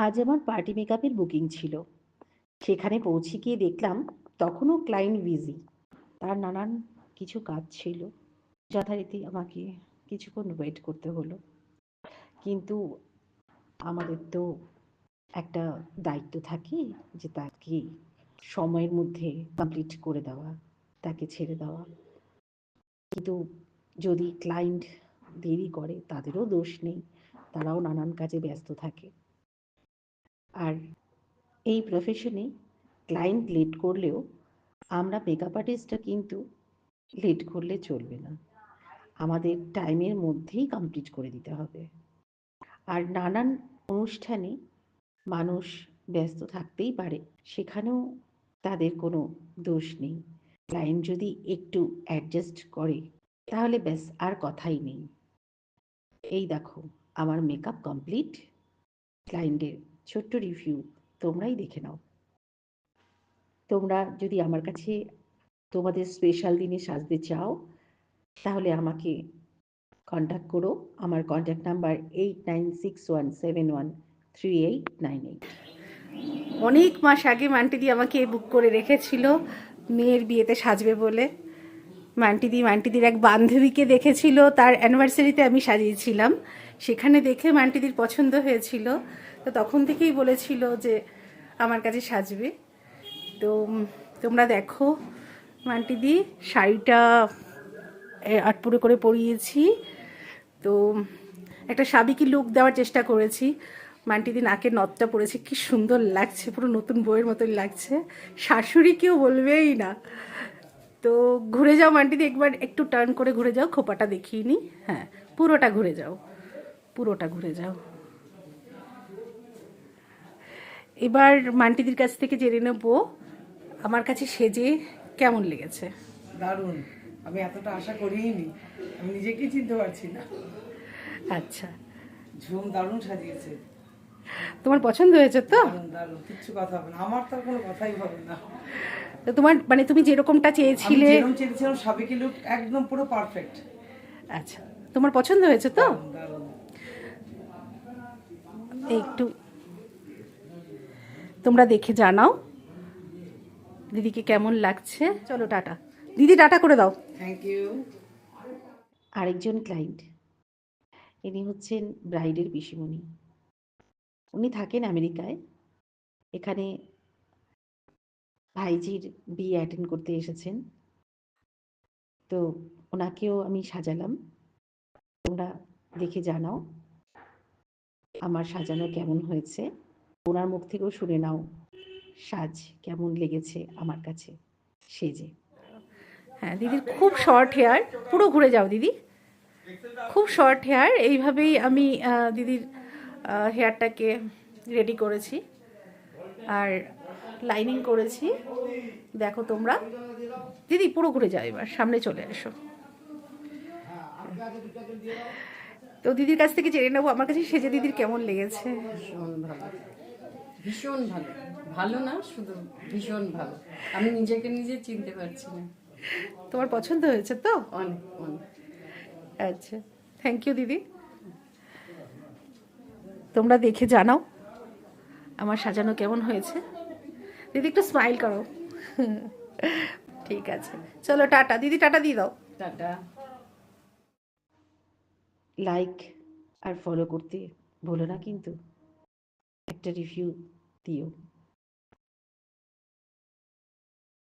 আজ আমার পার্টি মেকআপের বুকিং ছিল। সেখানে পৌঁছে গিয়ে দেখলাম তখনও ক্লায়েন্ট বিজি। তার নানান কিছু কাজ ছিল। যথারীতি আমাকে কিছুক্ষণ ওয়েট করতে হলো। কিন্তু আমাদের তো একটা দায়িত্ব থাকে যে তাকে সময়ের মধ্যে কমপ্লিট করে দেওয়া, তাকে ছেড়ে দেওয়া। কিন্তু যদি ক্লায়েন্ট দেরি করে তাদেরও দোষ নেই, তারাও নানান কাজে ব্যস্ত থাকে। আর এই প্রফেশনে ক্লায়েন্ট লেট করলেও আমরা মেকআপ আর্টিস্টরা কিন্তু লেট করলে চলবে না, আমাদের টাইমের মধ্যেই কমপ্লিট করে দিতে হবে। আর নানান অনুষ্ঠানে মানুষ ব্যস্ত থাকতেই পারে, সেখানেও তাদের কোনো দোষ নেই। ক্লায়েন্ট যদি একটু অ্যাডজাস্ট করে তাহলে ব্যাস, আর কথাই নেই। এই দেখো, আমার মেকআপ কমপ্লিট। ক্লায়েন্টের ছোট্ট রিভিউ তোমরাই দেখে নাও। তোমরা যদি আমার কাছে তোমাদের স্পেশাল দিনে সাজতে চাও তাহলে আমাকে কন্ট্যাক্ট করো। আমার কন্ট্যাক্ট নাম্বার 8961713898। অনেক মাস আগে মান্টিদি আমাকে বুক করে রেখেছিল মেয়ের বিয়েতে সাজবে বলে। মান্টিদির এক বান্ধবীকে দেখেছিল, তার অ্যানিভার্সারিতে আমি সাজিয়েছিলাম, সেখানে দেখে মান্টিদির পছন্দ হয়েছিল। তো তখন থেকেই বলেছিল যে আমার কাছে সাজবে। তো তোমরা দেখো, মান্টিদি শাড়িটা আটপুরে করে পরিয়েছি। তো একটা সাবেকি লুক দেওয়ার চেষ্টা করেছি। মান্টিদি নাকের নথটা পরেছে, কি সুন্দর লাগছে, পুরো নতুন বইয়ের মতোই লাগছে। শাশুড়ি কেউ বলবেই না। তো ঘুরে যাও মান্টিদি, একবার একটু টার্ন করে ঘুরে যাও, খোপাটা দেখিয়ে নি। হ্যাঁ, পুরোটা ঘুরে যাও, পুরোটা ঘুরে যাও। এবার মান্টিদির কাছ থেকে জেনে নেবো আমার কাছে সেজে কেমন লেগেছে। দারুণ, আমি এতটা আশা করিনি, আমি নিজেকেই চিনতে পারছি না। আচ্ছা, ঝুম দারুণ সাজিয়েছে। তোমার পছন্দ হয়েছে তো? দারুণ দারুণ, কিচ্ছু কথা হবে না, আমার তার কোনো কথাই হবে না। তো তোমার মানে তুমি যেরকমটা আমি চেয়েছিলে, যেরকম চেয়েছিলাম সাবেকি লুক একদম পুরো পারফেক্ট। আচ্ছা, তোমার পছন্দ হয়েছে তো? দারুণ দারুণ। একটু তোমরা দেখে জানাও দিদিকে কেমন লাগছে। চলো টাটা, দিদি টাটা করে দাও। Thank you. আরেকজন ক্লায়েন্ট, ইনি হচ্ছেন ব্রাইডের পিসিমণি। উনি থাকেন আমেরিকায়। এখানে ভাইজির বিয়ে অ্যাটেন্ড করতে এসেছেন। তো ওনাকেও আমি সাজালাম। তোমরা দেখে জানাও আমার সাজানো কেমন হয়েছে। ওনার মুখ থেকেও শুনে নাও সাজ কেমন লেগেছে আমার কাছে সেজে। হ্যাঁ, দিদির খুব শর্ট হেয়ার, পুরো ঘুরে যাও দিদি, খুব শর্ট হেয়ার। এইভাবেই আমি দিদির হেয়ারটাকে রেডি করেছি আর লাইনিং করেছি। দেখো তোমরা, দিদি পুরো ঘুরে যাও, এবার সামনে চলে এসো। তো দিদির কাছ থেকে জেনে নেবো আমার কাছে সেজে দিদির কেমন লেগেছে। ভীষণ ভালো, ভীষণ ভালো। ভালো না শুধু, ভীষণ ভালো। আমি নিজেকে নিজে চিনতে পারছি না। তোমার পছন্দ হয়েছে তো? অনেক অনেক। আচ্ছা, থ্যাংক ইউ দিদি। তোমরা দেখে জানাও আমার সাজানো কেমন হয়েছে। দিদি একটু স্মাইল করো। ঠিক আছে, চলো টাটা দিদি, টাটা দিয়ে দাও। টাটা। লাইক আর ফলো করতে ভুলো না কিন্তু। একটা রিভিউ দিও।